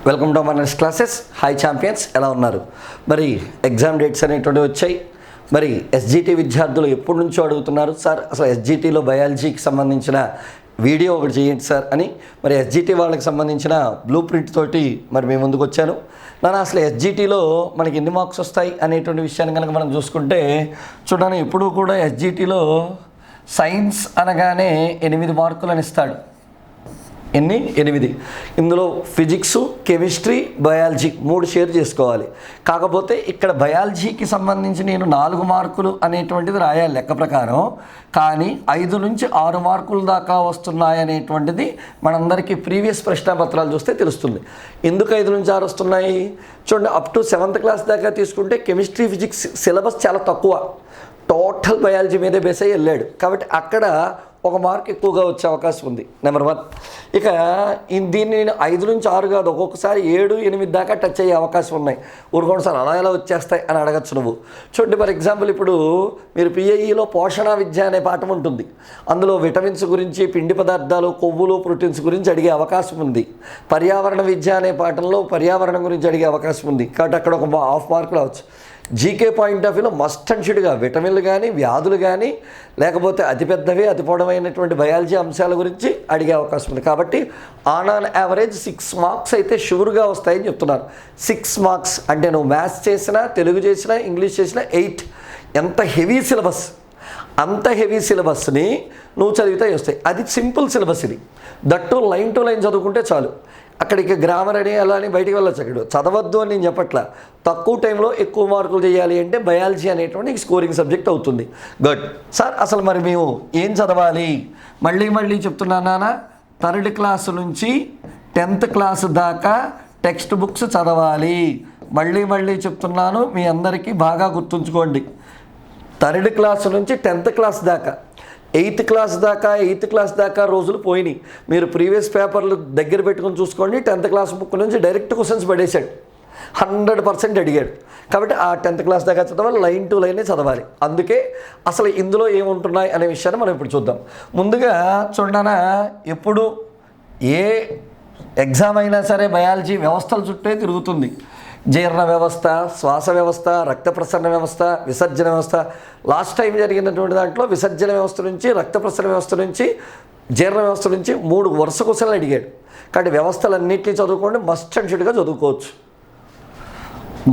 Welcome to మన next classes. Hi champions, ఎలా ఉన్నారు? మరి ఎగ్జామ్ డేట్స్ అనేటువంటివి వచ్చాయి. మరి ఎస్జిటి విద్యార్థులు ఎప్పటి నుంచో అడుగుతున్నారు, సార్ అసలు ఎస్జిటిలో బయాలజీకి సంబంధించిన వీడియో ఒకటి చేయండి సార్ అని. మరి ఎస్జిటి వాళ్ళకి సంబంధించిన బ్లూ ప్రింట్ తోటి మరి మేము ముందుకు వచ్చాను. నాన్న అసలు ఎస్జిటిలో మనకి ఎన్ని మార్క్స్ వస్తాయి అనేటువంటి విషయాన్ని కనుక మనం చూసుకుంటే చూడండి, ఎప్పుడూ కూడా ఎస్జిటిలో సైన్స్ అనగానే 8 మార్కులు అని ఇస్తాడు. 8. ఇందులో ఫిజిక్స్, కెమిస్ట్రీ, బయాలజీ 3 షేర్ చేసుకోవాలి. కాకపోతే ఇక్కడ బయాలజీకి సంబంధించి నేను 4 మార్కులు అనేటువంటిది రాయాలి లెక్క ప్రకారం. కానీ 5 నుంచి 6 మార్కుల దాకా వస్తున్నాయి అనేటువంటిది మనందరికీ ప్రీవియస్ ప్రశ్నాపత్రాలు చూస్తే తెలుస్తుంది. ఎందుకు 5 నుంచి 6 వస్తున్నాయి చూడండి. అప్ టు 7th క్లాస్ దాకా తీసుకుంటే కెమిస్ట్రీ, ఫిజిక్స్ సిలబస్ చాలా తక్కువ, టోటల్ బయాలజీ మీదే బేస్ అయ్యి వెళ్ళాడు. కాబట్టి అక్కడ 1 మార్క్ ఎక్కువగా వచ్చే అవకాశం ఉంది, నెంబర్ 1. ఇక దీన్ని నేను 5 నుంచి 6 కాదు, ఒక్కొక్కసారి 7, 8 దాకా టచ్ అయ్యే అవకాశం ఉన్నాయి. ఊరుకోండి సార్ అలా ఎలా వచ్చేస్తాయి అని అడగచ్చు నువ్వు. చూడండి, ఫర్ ఎగ్జాంపుల్ ఇప్పుడు మీరు పిఐఈలో పోషణ విద్య అనే పాఠం ఉంటుంది. అందులో విటమిన్స్ గురించి, పిండి పదార్థాలు, కొవ్వులు, ప్రోటీన్స్ గురించి అడిగే అవకాశం ఉంది. పర్యావరణ విద్య అనే పాఠంలో పర్యావరణం గురించి అడిగే అవకాశం ఉంది. కాబట్టి అక్కడ 1.5 మార్క్ రావచ్చు. జీకే పాయింట్ ఆఫ్ వ్యూలో మస్ట్ అండ్ షుడ్గా విటమిన్లు కానీ, వ్యాధులు కానీ, లేకపోతే అతిపెద్దవి, అతి పొడవైనటువంటి బయాలజీ అంశాల గురించి అడిగే అవకాశం ఉంది. కాబట్టి ఆన్ యావరేజ్ 6 మార్క్స్ అయితే షూర్గా వస్తాయని చెప్తున్నారు. 6 మార్క్స్ అంటే నువ్వు మ్యాథ్స్ చేసినా, తెలుగు చేసినా, ఇంగ్లీష్ చేసినా 8. ఎంత హెవీ సిలబస్, అంత హెవీ సిలబస్ని నువ్వు చదివితే వస్తాయి. అది సింపుల్ సిలబస్. ఇది దట్టు లైన్ టు లైన్ చదువుకుంటే చాలు. అక్కడికి గ్రామర్ అని అలా అని బయటికి వెళ్ళొచ్చు. అక్కడ చదవద్దు అని నేను చెప్పట్లా. తక్కువ టైంలో ఎక్కువ మార్కులు చేయాలి అంటే బయాలజీ అనేటువంటి స్కోరింగ్ సబ్జెక్ట్ అవుతుంది. గుడ్ సార్, అసలు మరి మేము ఏం చదవాలి? మళ్ళీ చెప్తున్నాను నాన్న, 3rd క్లాస్ నుంచి 10th క్లాస్ దాకా టెక్స్ట్ బుక్స్ చదవాలి. మళ్ళీ చెప్తున్నాను, మీ అందరికీ బాగా గుర్తుంచుకోండి. 3rd క్లాస్ నుంచి 10th క్లాస్ దాకా, 8th క్లాస్ దాకా రోజులు పోయినాయి. మీరు ప్రీవియస్ పేపర్లు దగ్గర పెట్టుకొని చూసుకోండి. 10th క్లాస్ బుక్ నుంచి డైరెక్ట్ క్వశ్చన్స్ పడేశాడు, 100% అడిగాడు. కాబట్టి ఆ 10th క్లాస్ దాకా చదవాలి, లైన్ టు లైనే చదవాలి. అందుకే అసలు ఇందులో ఏముంటున్నాయి అనే విషయాన్ని మనం ఇప్పుడు చూద్దాం. ముందుగా చూడనా, ఎప్పుడు ఏ ఎగ్జామ్ అయినా సరే బయాలజీ వ్యవస్థల చుట్టే తిరుగుతుంది. జీర్ణ వ్యవస్థ, శ్వాస వ్యవస్థ, రక్త ప్రసరణ వ్యవస్థ, విసర్జన వ్యవస్థ. లాస్ట్ టైం జరిగినటువంటి దాంట్లో విసర్జన వ్యవస్థ నుంచి, రక్త ప్రసరణ వ్యవస్థ నుంచి, జీర్ణ వ్యవస్థ నుంచి 3 వరుస క్వశ్చన్లు అడిగాడు. కాబట్టి వ్యవస్థలన్నింటినీ చదువుకోండి, మస్ట్ అండ్ షుడ్గా చదువుకోవచ్చు.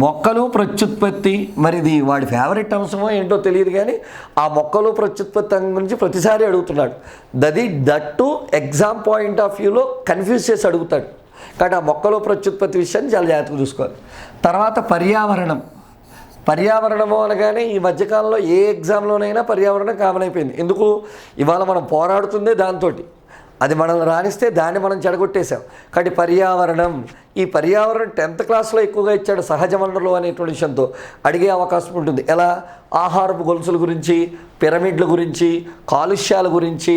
మొక్కలు ప్రత్యుత్పత్తి, మరి ఇది వాడి ఫేవరెట్ అంశమో ఏంటో తెలియదు, కానీ ఆ మొక్కలు ప్రత్యుత్పత్తి గురించి ప్రతిసారి అడుగుతున్నాడు. దట్టు ఎగ్జామ్ పాయింట్ ఆఫ్ వ్యూలో కన్ఫ్యూజ్ చేసి అడుగుతాడు. కాబట్టి ఆ మొక్కలు ప్రత్యుత్పత్తి విషయాన్ని చాలా జాగ్రత్తగా చూసుకోవాలి. తర్వాత పర్యావరణము అనగానే ఈ మధ్యకాలంలో ఏ ఎగ్జామ్లోనైనా పర్యావరణం కామన్ అయిపోయింది. ఎందుకు? ఇవాళ మనం పోరాడుతుందే దాంతో. అది మనల్ని రాణిస్తే దాన్ని మనం చెడగొట్టేశాం. కాబట్టి ఈ పర్యావరణం 10th క్లాస్లో ఎక్కువగా ఇచ్చాడు. సహజ వనరులు అనేటువంటి విషయంతో అడిగే అవకాశం ఉంటుంది. ఎలా? ఆహారపు గొలుసుల గురించి, పిరమిడ్ల గురించి, కాలుష్యాల గురించి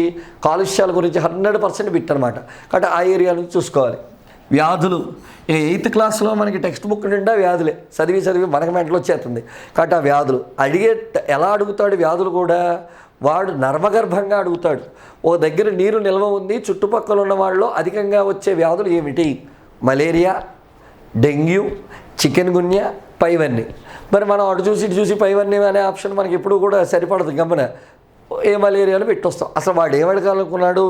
100% బిట్ అనమాట. కాబట్టి ఆ ఏరియా నుంచి చూసుకోవాలి. వ్యాధులు, ఇక 8th క్లాస్లో మనకి టెక్స్ట్ బుక్ నిండా వ్యాధులే, చదివి మనకి మెంటలు వచ్చేస్తుంది. కాబట్టి ఆ వ్యాధులు ఎలా అడుగుతాడు? వ్యాధులు కూడా వాడు నర్మగర్భంగా అడుగుతాడు. ఓ దగ్గర నీరు నిల్వ ఉంది, చుట్టుపక్కల ఉన్న వాళ్ళలో అధికంగా వచ్చే వ్యాధులు ఏమిటి? మలేరియా, డెంగ్యూ, చికెన్ గున్యా, పైవన్నీ. మరి మనం అటు చూసి పైవన్నీ అనే ఆప్షన్ మనకి ఎప్పుడు కూడా సరిపడదు. గమన ఏ మలేరియాను పెట్టొస్తాం. అసలు వాడు ఏమడగాలనుకున్నాడు?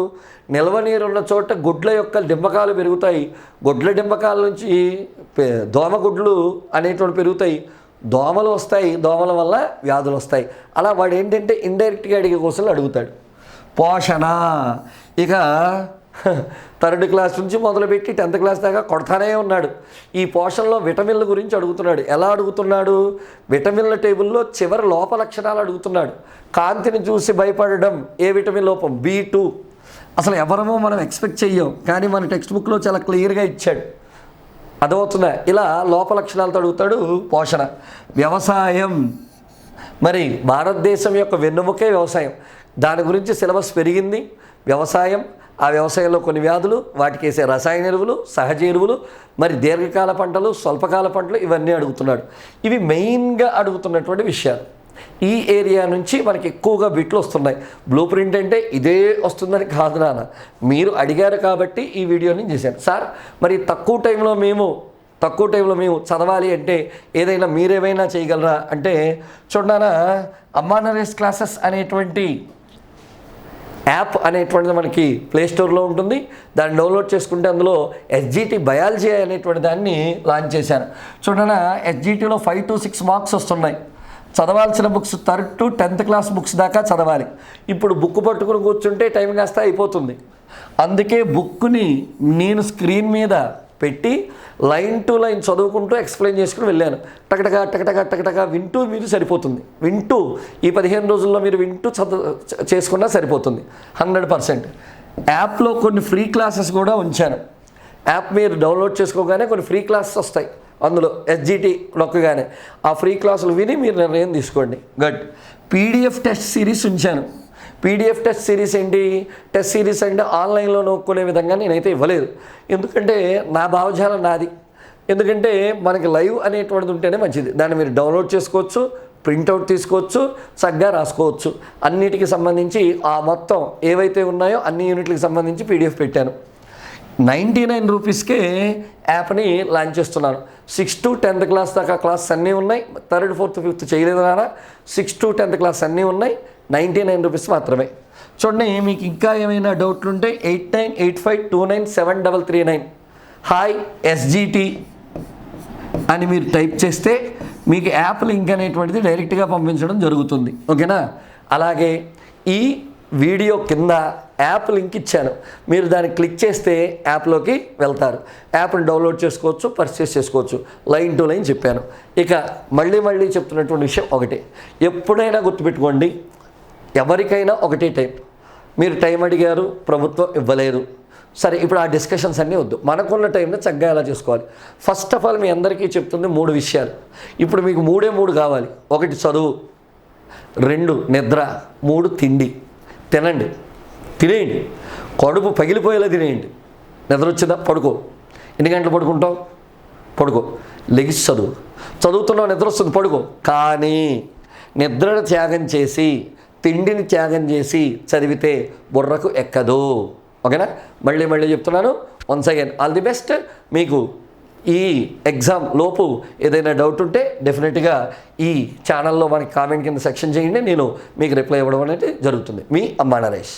నిల్వ నీరు ఉన్న చోట గుడ్ల యొక్క డింబకాలు పెరుగుతాయి. గుడ్ల డింబకాల నుంచి దోమగుడ్లు అనేటువంటి పెరుగుతాయి, దోమలు వస్తాయి, దోమల వల్ల వ్యాధులు వస్తాయి. అలా వాడు ఏంటంటే ఇండైరెక్ట్గా అడిగే క్వశ్చన్లు అడుగుతాడు. పోషణ, ఇక 3rd క్లాస్ నుంచి మొదలుపెట్టి 10th క్లాస్ దాకా కొడతానే ఉన్నాడు. ఈ పోషణలో విటమిన్ల గురించి అడుగుతున్నాడు. ఎలా అడుగుతున్నాడు? విటమిన్ల టేబుల్లో చివరి లోప లక్షణాలు అడుగుతున్నాడు. కాంతిని చూసి భయపడడం ఏ విటమిన్ లోపం? B2. అసలు ఎవరమో మనం ఎక్స్పెక్ట్ చెయ్యం, కానీ మన టెక్స్ట్ బుక్లో చాలా క్లియర్గా ఇచ్చాడు. అదవుతుందా? ఇలా లోప లక్షణాలతో అడుగుతాడు. పోషణ. వ్యవసాయం, మరి భారతదేశం యొక్క వెన్నెముకే వ్యవసాయం. దాని గురించి సిలబస్ పెరిగింది. వ్యవసాయం, ఆ వ్యవసాయంలో కొన్ని వ్యాధులు, వాటికి వేసే రసాయన ఎరువులు, సహజ ఎరువులు, మరి దీర్ఘకాల పంటలు, స్వల్పకాల పంటలు, ఇవన్నీ అడుగుతున్నాడు. ఇవి మెయిన్గా అడుగుతున్నటువంటి విషయాలు. ఈ ఏరియా నుంచి మనకి ఎక్కువగా బిట్లు వస్తున్నాయి. బ్లూ ప్రింట్ అంటే ఇదే వస్తుందని కాదు నాన్న, మీరు అడిగారు కాబట్టి ఈ వీడియోని చేశాను. సార్ మరి తక్కువ టైంలో మేము చదవాలి అంటే ఏదైనా మీరేమైనా చేయగలరా అంటే చూడనా, అమ్మా నరేష్ క్లాసెస్ అనేటువంటి యాప్ అనేటువంటిది మనకి ప్లేస్టోర్లో ఉంటుంది. దాన్ని డౌన్లోడ్ చేసుకుంటే అందులో ఎస్జిటి బయాలజీ అనేటువంటి దాన్ని లాంచ్ చేశాను. చూడనా, ఎస్జిటిలో 5 to 6 మార్క్స్ వస్తున్నాయి. చదవాల్సిన books 3rd to 10th class books దాకా చదవాలి. ఇప్పుడు బుక్ పట్టుకుని కూర్చుంటే టైం కాస్త అయిపోతుంది. అందుకే బుక్ని నేను స్క్రీన్ మీద పెట్టి లైన్ టు లైన్ చదువుకుంటూ ఎక్స్ప్లెయిన్ చేసుకుని వెళ్ళాను. టకటగా వింటూ మీరు సరిపోతుంది. వింటూ ఈ 15 రోజుల్లో మీరు వింటూ చేసుకున్నా సరిపోతుంది 100%. యాప్లో కొన్ని ఫ్రీ క్లాసెస్ కూడా ఉంచాను. యాప్ మీరు డౌన్లోడ్ చేసుకోగానే కొన్ని ఫ్రీ క్లాసెస్ వస్తాయి. అందులో ఎస్జిటి నొక్కగానే ఆ ఫ్రీ క్లాసులు విని మీరు నిర్ణయం తీసుకోండి. గుడ్. పీడిఎఫ్ టెస్ట్ సిరీస్ ఉంచాను. పీడిఎఫ్ టెస్ట్ సిరీస్ ఏంటి? టెస్ట్ సిరీస్ అంటే ఆన్లైన్లో నొక్కునే విధంగా నేనైతే ఇవ్వలేదు. ఎందుకంటే నా భావజాలం నాది. ఎందుకంటే మనకి లైవ్ అనేటువంటిది ఉంటేనే మంచిది. దాన్ని మీరు డౌన్లోడ్ చేసుకోవచ్చు, ప్రింట్అవుట్ తీసుకోవచ్చు, చక్కగా రాసుకోవచ్చు. అన్నిటికి సంబంధించి ఆ మొత్తం ఏవైతే ఉన్నాయో అన్ని యూనిట్లకు సంబంధించి పీడిఎఫ్ పెట్టాను. 99 రూపీస్కే యాప్ని లాంచ్ చేస్తున్నాను. 6 to 10th క్లాస్ దాకా క్లాస్ అన్నీ ఉన్నాయి. 3rd, 4th, 5th చేయలేదు నాన్న. 6 to 10th క్లాస్ అన్నీ ఉన్నాయి. 99 రూపీస్ మాత్రమే. చూడండి, మీకు ఇంకా ఏమైనా డౌట్లు ఉంటే 8985297339 హాయ్ ఎస్జిటి అని మీరు టైప్ చేస్తే మీకు యాప్ లింక్ అనేటువంటిది డైరెక్ట్గా పంపించడం జరుగుతుంది. ఓకేనా? అలాగే ఈ వీడియో కింద యాప్ లింక్ ఇచ్చాను. మీరు దాన్ని క్లిక్ చేస్తే యాప్లోకి వెళ్తారు. యాప్ని డౌన్లోడ్ చేసుకోవచ్చు, పర్చేస్ చేసుకోవచ్చు. లైన్ టు లైన్ చెప్పాను. ఇక మళ్ళీ చెప్తున్నటువంటి విషయం ఒకటి, ఎప్పుడైనా గుర్తుపెట్టుకోండి, ఎవరికైనా ఒకటే టైం. మీరు టైం అడిగారు, ప్రభుత్వం ఇవ్వలేదు. సరే, ఇప్పుడు ఆ డిస్కషన్స్ అన్నీ వద్దు. మనకున్న టైంని చక్కగా ఎలా చేసుకోవాలి. ఫస్ట్ ఆఫ్ ఆల్ మీ అందరికీ చెప్తుంది 3 విషయాలు. ఇప్పుడు మీకు 3 కావాలి. 1 చదువు, 2 నిద్ర, 3 తిండి. తినేయండి, కడుపు పగిలిపోయేలా తినేయండి. నిద్ర వచ్చిందా? పడుకో. ఎన్ని గంటలు పడుకుంటావు? పడుకో. లెగిసి చదువుతున్నావు, నిద్ర వస్తుంది, పడుకో. కానీ నిద్రను త్యాగం చేసి, తిండిని త్యాగం చేసి చదివితే బుర్రకు ఎక్కదు. ఓకేనా? మళ్ళీ చెప్తున్నాను. Once again all the best. మీకు ఈ ఎగ్జామ్ లోపు ఏదైనా డౌట్ ఉంటే డెఫినెట్గా ఈ ఛానల్లో మనకి కామెంట్ కింద సెక్షన్ చేయండి. నేను మీకు రిప్లై ఇవ్వడం అనేది జరుగుతుంది. మీ అమ్మా నరేష్.